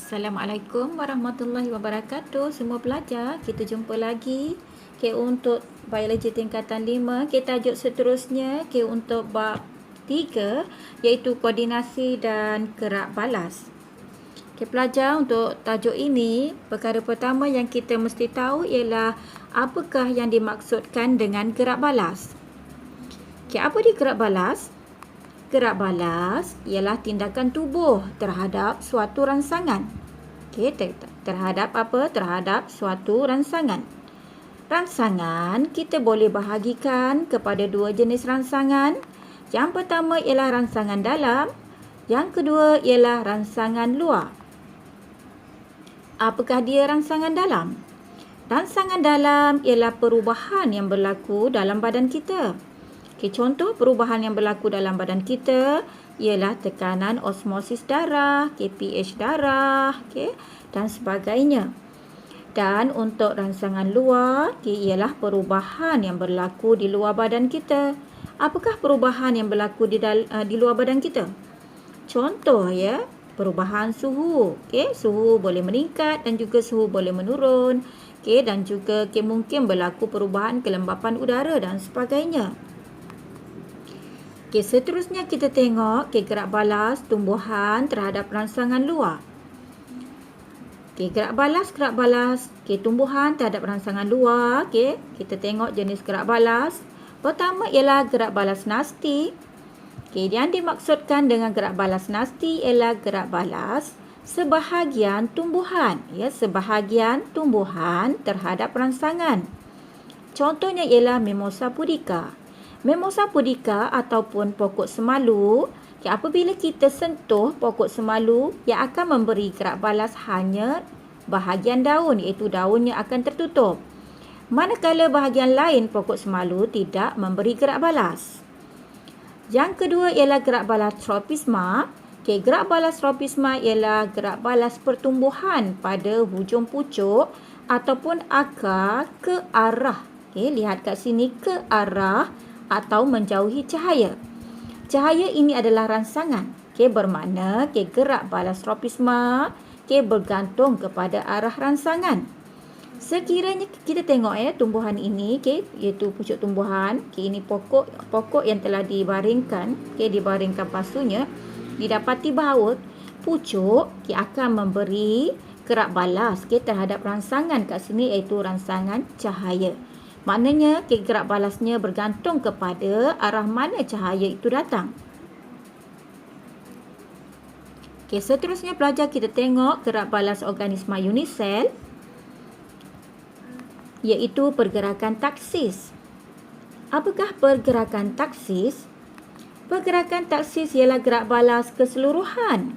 Assalamualaikum warahmatullahi wabarakatuh. Semua pelajar, kita jumpa lagi. Okay, untuk biologi tingkatan 5, okay, tajuk seterusnya okay, untuk bab 3 iaitu koordinasi dan gerak balas. Okay, pelajar, untuk tajuk ini, perkara pertama yang kita mesti tahu ialah apakah yang dimaksudkan dengan gerak balas. Okay, apa dia gerak balas? Gerak balas ialah tindakan tubuh terhadap suatu rangsangan. Okey, terhadap apa? Terhadap suatu rangsangan. Rangsangan kita boleh bahagikan kepada dua jenis rangsangan. Yang pertama ialah rangsangan dalam, yang kedua ialah rangsangan luar. Apakah dia rangsangan dalam? Rangsangan dalam ialah perubahan yang berlaku dalam badan kita. Okay, contoh perubahan yang berlaku dalam badan kita ialah tekanan osmosis darah, pH darah, dan sebagainya. Dan untuk rangsangan luar, ialah perubahan yang berlaku di luar badan kita. Apakah perubahan yang berlaku di luar badan kita? Contoh ya, perubahan suhu. Suhu boleh meningkat dan juga suhu boleh menurun. Dan juga mungkin berlaku perubahan kelembapan udara dan sebagainya. Seterusnya kita tengok gerak balas tumbuhan terhadap rangsangan luar. Gerak balas tumbuhan terhadap rangsangan luar. Kita tengok jenis gerak balas. Pertama ialah gerak balas nasti. Yang dimaksudkan dengan gerak balas nasti ialah gerak balas sebahagian tumbuhan, sebahagian tumbuhan terhadap rangsangan. Contohnya ialah Mimosa pudica. Mimosa pudica ataupun pokok semalu, apabila kita sentuh pokok semalu, yang akan memberi gerak balas hanya bahagian daun, iaitu daunnya akan tertutup. Manakala bahagian lain pokok semalu tidak memberi gerak balas. Yang kedua ialah gerak balas tropisma. Gerak balas tropisma ialah gerak balas pertumbuhan pada hujung pucuk ataupun akar ke arah. Lihat kat sini, ke arah atau menjauhi cahaya. Cahaya ini adalah rangsangan. Bermakna gerak balas tropisma bergantung kepada arah rangsangan. Sekiranya kita tengok tumbuhan ini, iaitu pucuk tumbuhan, ini pokok yang telah dibaringkan, dibaringkan pasunya, didapati bahawa pucuk akan memberi gerak balas terhadap rangsangan kat sini, iaitu rangsangan cahaya. Maknanya gerak balasnya bergantung kepada arah mana cahaya itu datang. Seterusnya pelajar, kita tengok gerak balas organisma unisel, iaitu pergerakan taksis. Apakah pergerakan taksis? Pergerakan taksis ialah gerak balas keseluruhan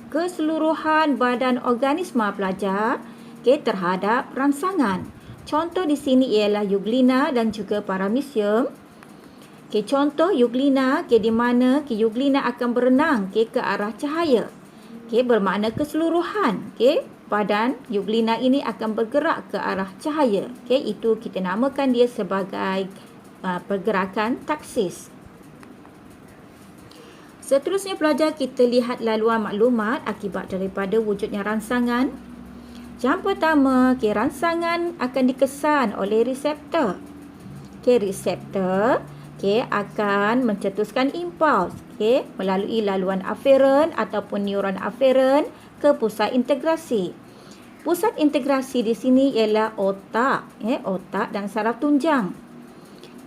badan organisma pelajar terhadap rangsangan. Contoh di sini ialah Euglena dan juga Paramecium. Contoh Euglena, di mana Euglena akan berenang ke arah cahaya. Bermakna keseluruhan badan Euglena ini akan bergerak ke arah cahaya. Itu kita namakan dia sebagai pergerakan taksis. Seterusnya pelajar, kita lihat laluan maklumat akibat daripada wujudnya rangsangan. Yang pertama, rangsangan akan dikesan oleh reseptor. Reseptor akan mencetuskan impuls melalui laluan aferen ataupun neuron aferen ke pusat integrasi. Pusat integrasi di sini ialah otak, otak dan saraf tunjang.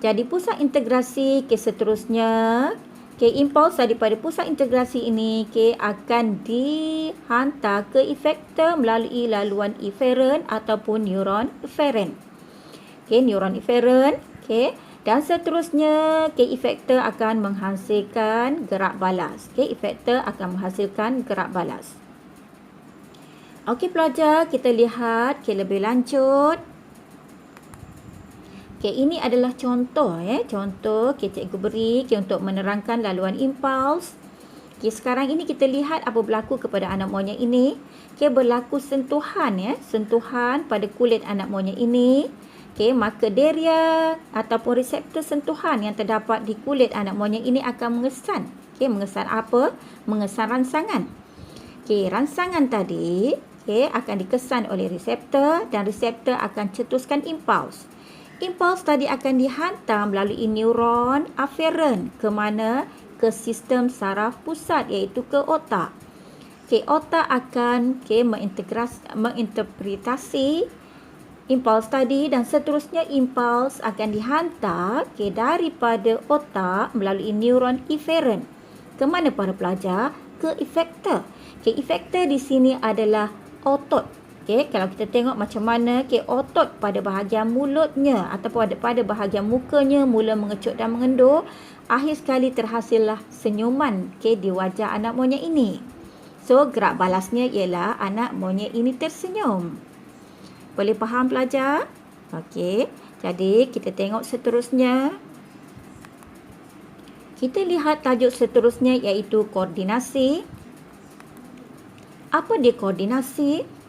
Jadi pusat integrasi seterusnya, impuls daripada pusat integrasi ini akan dihantar ke efektor melalui laluan eferen ataupun neuron eferen. Neuron eferen, dan seterusnya efektor akan menghasilkan gerak balas. Efektor akan menghasilkan gerak balas. Okey pelajar, kita lihat lebih lanjut. Ini adalah contoh contoh cikgu beri untuk menerangkan laluan impuls. Sekarang ini kita lihat apa berlaku kepada anak monyet ini. Berlaku sentuhan sentuhan pada kulit anak monyet ini. Maka deria ataupun reseptor sentuhan yang terdapat di kulit anak monyet ini akan mengesan. Mengesan apa? Mengesan rangsangan. Rangsangan tadi akan dikesan oleh reseptor dan reseptor akan cetuskan impuls. Impuls tadi akan dihantar melalui neuron aferen ke mana? Ke sistem saraf pusat iaitu ke otak. Otak akan menginterpretasi impuls tadi dan seterusnya impuls akan dihantar daripada otak melalui neuron eferen. Ke mana para pelajar? Ke efektor. Efektor di sini adalah otot. Kalau kita tengok macam mana otot pada bahagian mulutnya ataupun pada bahagian mukanya mula mengecut dan mengendur, akhir sekali terhasillah senyuman di wajah anak monyet ini. So, gerak balasnya ialah anak monyet ini tersenyum. Boleh faham pelajar? Okey, jadi kita tengok seterusnya. Kita lihat tajuk seterusnya iaitu koordinasi. Apa dia koordinasi?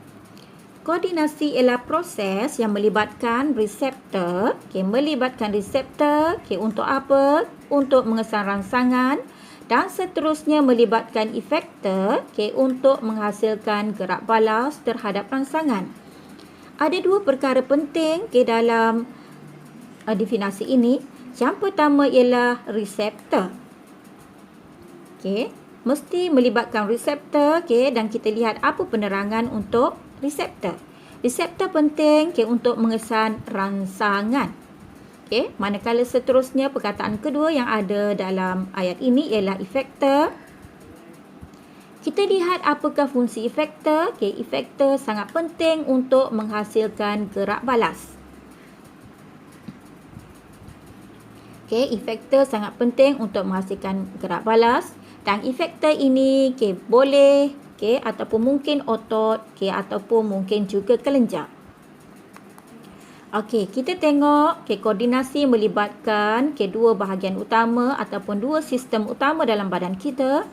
Koordinasi ialah proses yang melibatkan reseptor. Melibatkan reseptor untuk apa? Untuk mengesan rangsangan dan seterusnya melibatkan efektor untuk menghasilkan gerak balas terhadap rangsangan. Ada dua perkara penting dalam definisi ini. Yang pertama ialah reseptor. Mesti melibatkan reseptor dan kita lihat apa penerangan untuk reseptor. Reseptor penting untuk mengesan rangsangan. Manakala seterusnya perkataan kedua yang ada dalam ayat ini ialah efektor. Kita lihat apakah fungsi efektor. Efektor sangat penting untuk menghasilkan gerak balas. Efektor sangat penting untuk menghasilkan gerak balas dan efektor ini boleh ataupun mungkin otot ataupun mungkin juga kelenjar. Kita tengok koordinasi melibatkan dua bahagian utama ataupun dua sistem utama dalam badan kita.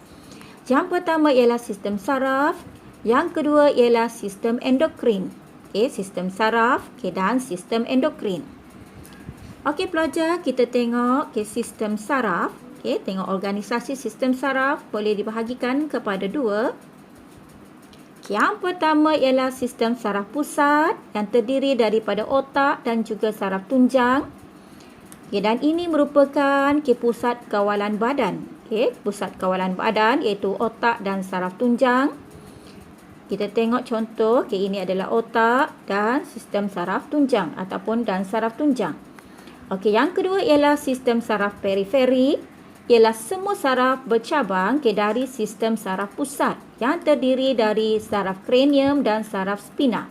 Yang pertama ialah sistem saraf, yang kedua ialah sistem endokrin. Sistem saraf dan sistem endokrin. Pelajar, kita tengok sistem saraf. Tengok organisasi sistem saraf boleh dibahagikan kepada dua. Yang pertama ialah sistem saraf pusat yang terdiri daripada otak dan juga saraf tunjang. Dan ini merupakan pusat kawalan badan. Pusat kawalan badan iaitu otak dan saraf tunjang. Kita tengok contoh, ini adalah otak dan sistem saraf tunjang ataupun dan saraf tunjang. Yang kedua ialah sistem saraf periferi. Ialah semua saraf bercabang dari sistem saraf pusat yang terdiri dari saraf kranium dan saraf spina.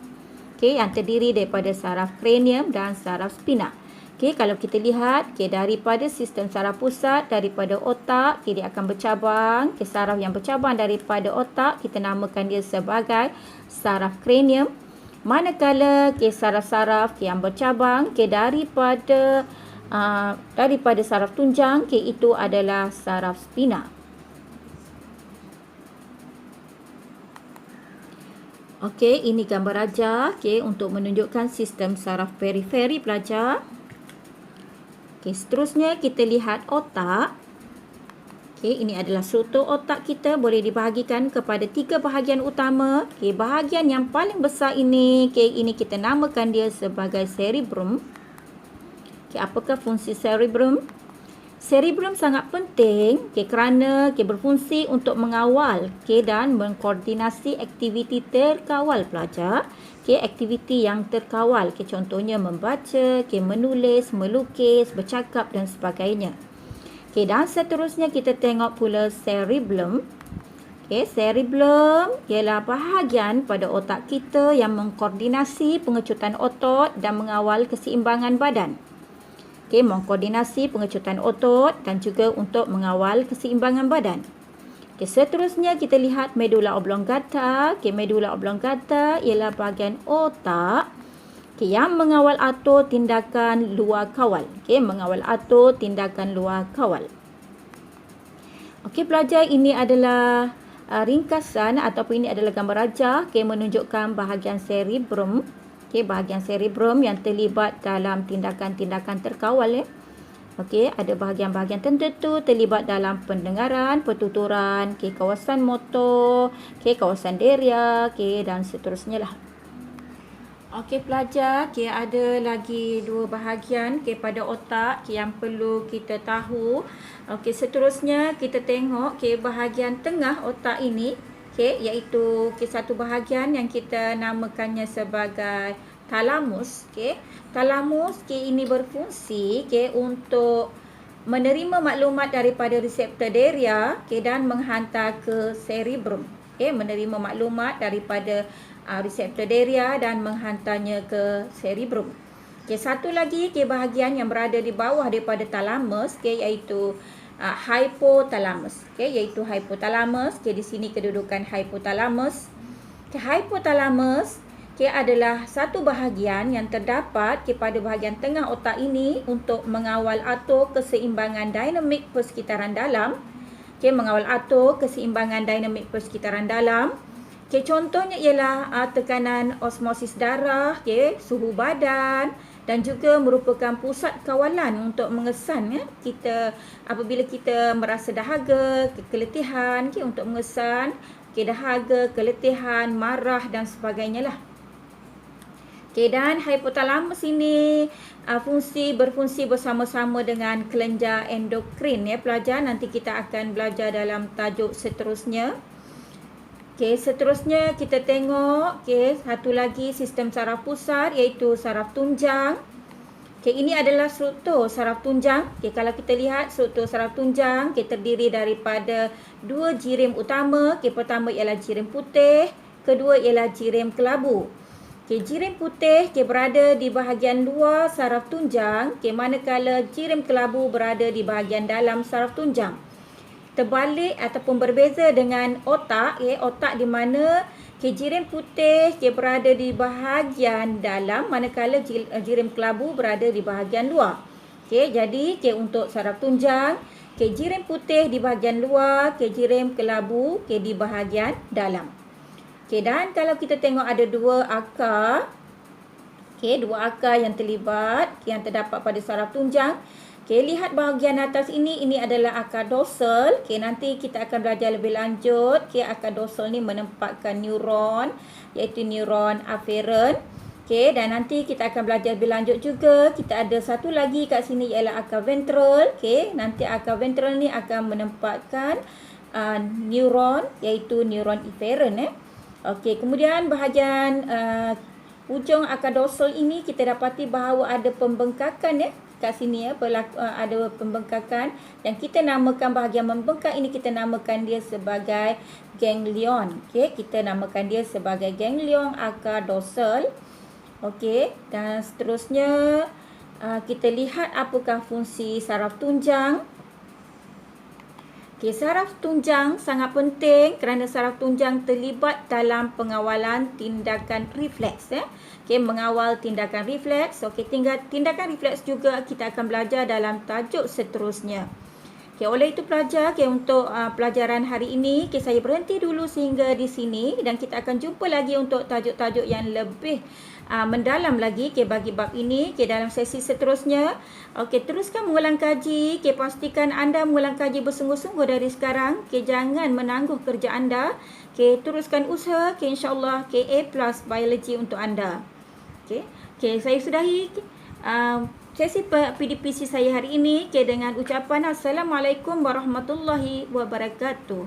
Yang terdiri daripada saraf kranium dan saraf spina. Kalau kita lihat daripada sistem saraf pusat, daripada otak, dia akan bercabang. Saraf yang bercabang daripada otak, kita namakan dia sebagai saraf kranium. Manakala saraf-saraf yang bercabang daripada saraf tunjang itu adalah saraf spina. Ini gambar ajar untuk menunjukkan sistem saraf periferi pelajar. Seterusnya kita lihat otak. Ini adalah struktur otak kita, boleh dibahagikan kepada tiga bahagian utama. Bahagian yang paling besar ini kita namakan dia sebagai cerebrum. Apakah fungsi cerebrum? Cerebrum sangat penting kerana berfungsi untuk mengawal dan mengkoordinasi aktiviti terkawal pelajar. Aktiviti yang terkawal, contohnya membaca, menulis, melukis, bercakap dan sebagainya. Dan seterusnya kita tengok pula cerebellum. Cerebellum ialah bahagian pada otak kita yang mengkoordinasi pengecutan otot dan mengawal keseimbangan badan. Mengkoordinasi pengecutan otot dan juga untuk mengawal keseimbangan badan. Seterusnya kita lihat medulla oblongata. Medulla oblongata ialah bahagian otak yang mengawal atur tindakan luar kawal. Mengawal atur tindakan luar kawal. Pelajar, ini adalah ringkasan ataupun ini adalah gambar ajar menunjukkan bahagian cerebrum. Bahagian cerebrum yang terlibat dalam tindakan-tindakan terkawal. Okey, ada bahagian-bahagian tertentu terlibat dalam pendengaran, pertuturan, okey, kawasan motor, okey, kawasan deria, okey, dan seterusnya lah. Okey pelajar, okey, ada lagi dua bahagian okey pada otak okey, yang perlu kita tahu. Okey, seterusnya kita tengok okey bahagian tengah otak ini, okey, iaitu okey satu bahagian yang kita namakannya sebagai talamus. Okey, talamus okey ini berfungsi okey untuk menerima maklumat daripada reseptor deria okey dan menghantar ke cerebrum. Okey, menerima maklumat daripada reseptor deria dan menghantarnya ke cerebrum. Okey, satu lagi okey bahagian yang berada di bawah daripada talamus okey iaitu hypothalamus. Okey, iaitu hypothalamus. Okey, di sini kedudukan hypothalamus. Okey, hypothalamus okey adalah satu bahagian yang terdapat pada bahagian tengah otak ini untuk mengawal atur keseimbangan dinamik persekitaran dalam. Okey, mengawal atur keseimbangan dinamik persekitaran dalam. Okey, contohnya ialah tekanan osmosis darah, okey, suhu badan dan juga merupakan pusat kawalan untuk mengesan kita apabila kita merasa dahaga, keletihan, okey, untuk mengesan okey dahaga, keletihan, marah dan sebagainya lah. Okey, dan hypothalamus ini berfungsi bersama-sama dengan kelenjar endokrin ya pelajar. Nanti kita akan belajar dalam tajuk seterusnya. Okey, seterusnya kita tengok okey satu lagi sistem saraf pusat iaitu saraf tunjang. Okey, ini adalah struktur saraf tunjang. Okey, kalau kita lihat struktur saraf tunjang okey terdiri daripada dua jirim utama. Okey, pertama ialah jirim putih, kedua ialah jirim kelabu. Okey, jirim putih okey berada di bahagian luar saraf tunjang, okey manakala jirim kelabu berada di bahagian dalam saraf tunjang. Terbalik ataupun berbeza dengan otak, otak di mana jirim putih berada di bahagian dalam manakala jirim kelabu berada di bahagian luar. Jadi untuk saraf tunjang, jirim putih di bahagian luar, jirim kelabu di bahagian dalam. Dan kalau kita tengok ada dua akar, dua akar yang terlibat yang terdapat pada saraf tunjang. Lihat bahagian atas ini adalah akar dorsal. Nanti kita akan belajar lebih lanjut. Akar dorsal ni menempatkan neuron iaitu neuron afferent. Dan nanti kita akan belajar lebih lanjut juga. Kita ada satu lagi kat sini ialah akar ventral. Nanti akar ventral ni akan menempatkan neuron iaitu neuron efferent. Kemudian bahagian ujung akar dorsal ini kita dapati bahawa ada pembengkakan kat sini ada pembengkakan yang kita namakan bahagian membengkak ini kita namakan dia sebagai ganglion. Kita namakan dia sebagai ganglion akar dorsal. Dan seterusnya kita lihat apakah fungsi saraf tunjang. Saraf tunjang sangat penting kerana saraf tunjang terlibat dalam pengawalan tindakan refleks. Mengawal tindakan refleks. Tindakan refleks juga kita akan belajar dalam tajuk seterusnya. Oleh itu pelajar, untuk pelajaran hari ini, saya berhenti dulu sehingga di sini dan kita akan jumpa lagi untuk tajuk-tajuk yang lebih mendalam lagi bagi bab ini dalam sesi seterusnya. Teruskan mengulang kaji. Pastikan anda mengulang kaji bersungguh-sungguh dari sekarang. Jangan menangguh kerja anda. Teruskan usaha. InsyaAllah A+ biologi untuk anda. Saya sudahi sesi PDPC saya hari ini dengan ucapan Assalamualaikum warahmatullahi wabarakatuh.